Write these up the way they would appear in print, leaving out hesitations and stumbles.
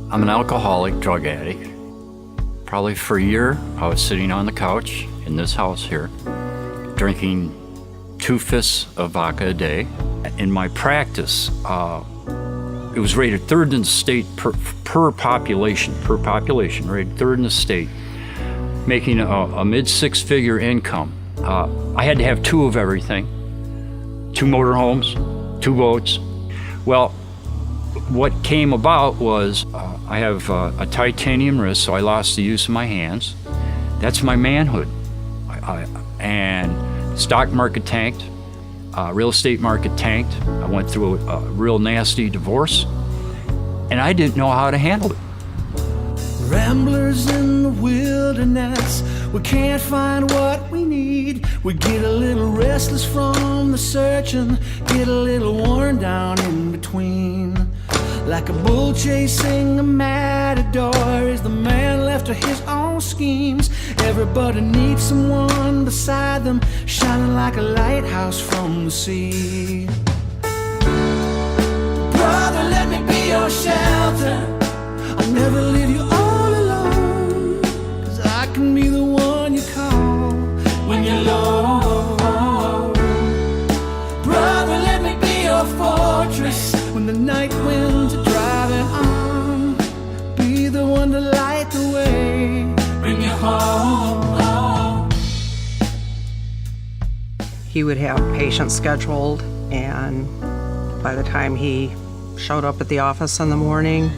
I'm an alcoholic, drug addict. Probably for a year, I was sitting on the couch in this house here, drinking 2 fists of vodka a day. In my practice, it was rated 3rd in the state per population, rated 3rd in the state, making a mid-6-figure income. I had to have 2 of everything, 2 motorhomes, 2 boats. Well, what came about was I have a titanium wrist, so I lost the use of my hands. That's my manhood. And stock market tanked, real estate market tanked. I went through a real nasty divorce, and I didn't know how to handle it. Ramblers in the wilderness, we can't find what we need. We get a little restless from the searching, get a little worn down in between. Like a bull chasing a matador, is the man left to his own schemes. Everybody needs someone beside them, shining like a lighthouse from the sea. Brother, let me be your shelter. I'll never leave you all alone, 'cause I can be the one you call when you're low. Brother, let me be your fortress when the night winds are driving on. Be the one to light the way, bring you home. He would have patients scheduled, and by the time he showed up at the office in the morning,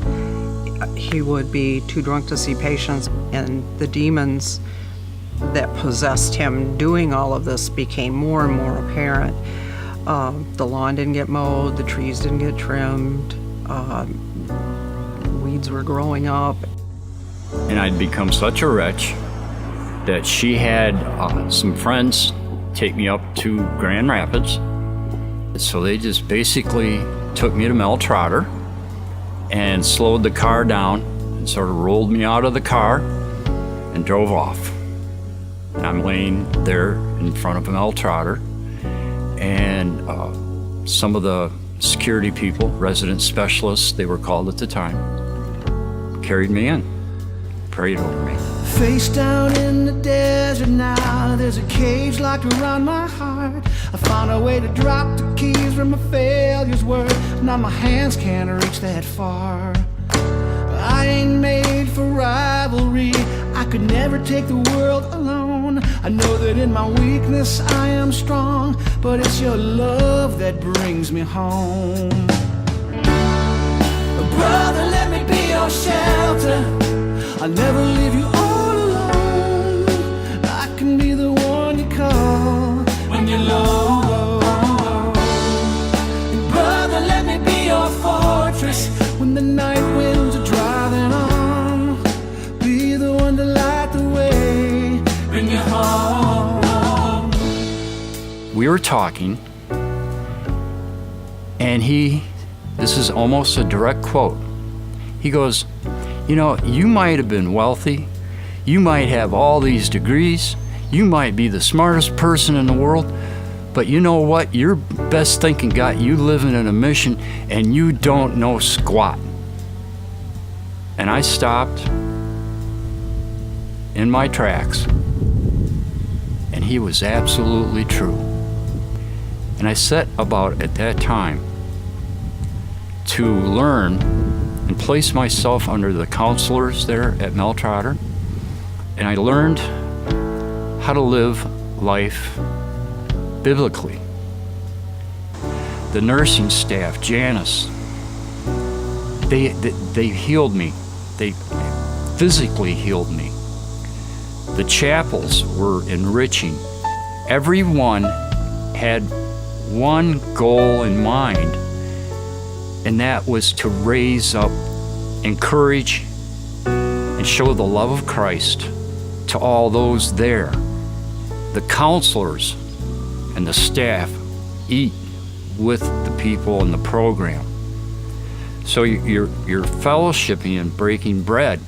he would be too drunk to see patients, and the demons that possessed him doing all of this became more and more apparent. The lawn didn't get mowed, the trees didn't get trimmed, weeds were growing up. And I'd become such a wretch that she had some friends take me up to Grand Rapids. So they just basically took me to Trotter and slowed the car down and sort of rolled me out of the car and drove off. And I'm laying there in front of Trotter, and some of the security people, resident specialists, they were called at the time, carried me in, prayed over me. Face down in the desert now, there's a cage locked around my heart. I found a way to drop the keys where my failures were. Now my hands can't reach that far. I ain't made for rivalry, I could never take the world alone. I know that in my weakness I am strong, but it's your love that brings me home. Brother, let me be your shelter. I'll never leave you all alone. I can be the one you call when you're low. And brother, let me be your fortress when the night winds are driving on. Be the one to light the way, bring you home. We were talking, and this is almost a direct quote. He goes, "You know, you might have been wealthy, you might have all these degrees, you might be the smartest person in the world, but you know what? Your best thinking got you living in a mission, and you don't know squat." And I stopped in my tracks, and he was absolutely true. And I set about at that time to learn and place myself under the counselors there at Trotter, and I learned how to live life biblically. The nursing staff, Janice, they healed me. They physically healed me. The chapels were enriching. Everyone had one goal in mind, and that was to raise up, encourage, and show the love of Christ to all those there. The counselors and the staff eat with the people in the program. So you're fellowshipping and breaking bread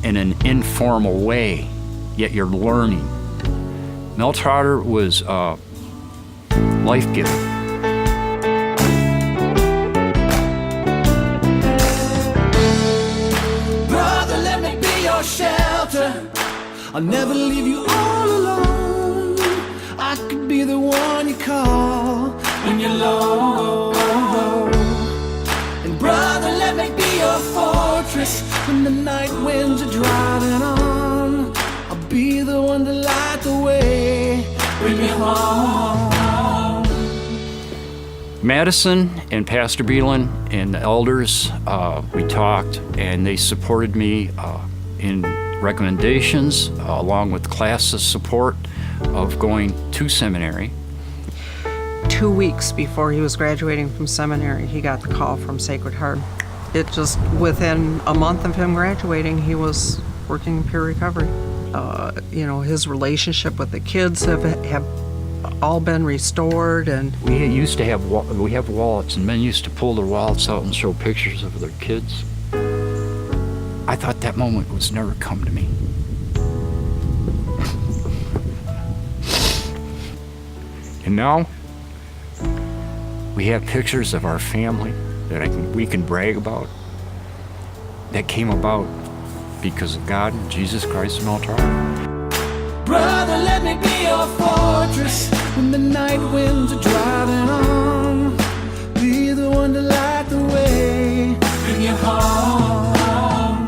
in an informal way, yet you're learning. Trotter was life-giving. I'll never leave you all alone. I could be the one you call when you're low. And brother, let me be your fortress when the night winds are driving on. I'll be the one to light the way, bring me home. Madison and Pastor Beelan and the elders, we talked, and they supported me in recommendations, along with classes support of going to seminary. 2 weeks before he was graduating from seminary, he got the call from Sacred Heart. It just, within a month of him graduating, he was working in peer recovery. You know, his relationship with the kids have all been restored, and We used to have we have wallets, and men used to pull their wallets out and show pictures of their kids. I thought that moment was never come to me. And now we have pictures of our family that we can brag about, that came about because of God and Jesus Christ and Trotter. Brother, let me be your fortress when the night winds are driving on. Be the one to light the way, bring you home.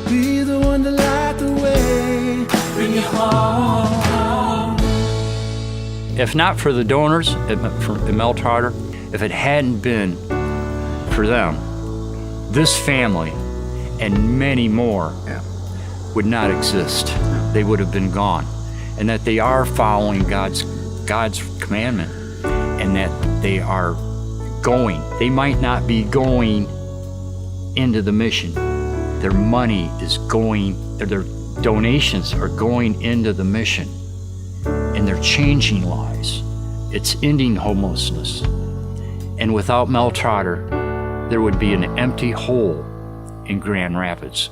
Be the one to light the way, bring you home. If not for the donors from Trotter, if it hadn't been for them, this family and many more would not exist. They would have been gone. And that they are following God's commandment, and that they are going. They might not be going into the mission. Their money is going, their donations are going into the mission, and they're changing lives. It's ending homelessness. And without Trotter, there would be an empty hole in Grand Rapids.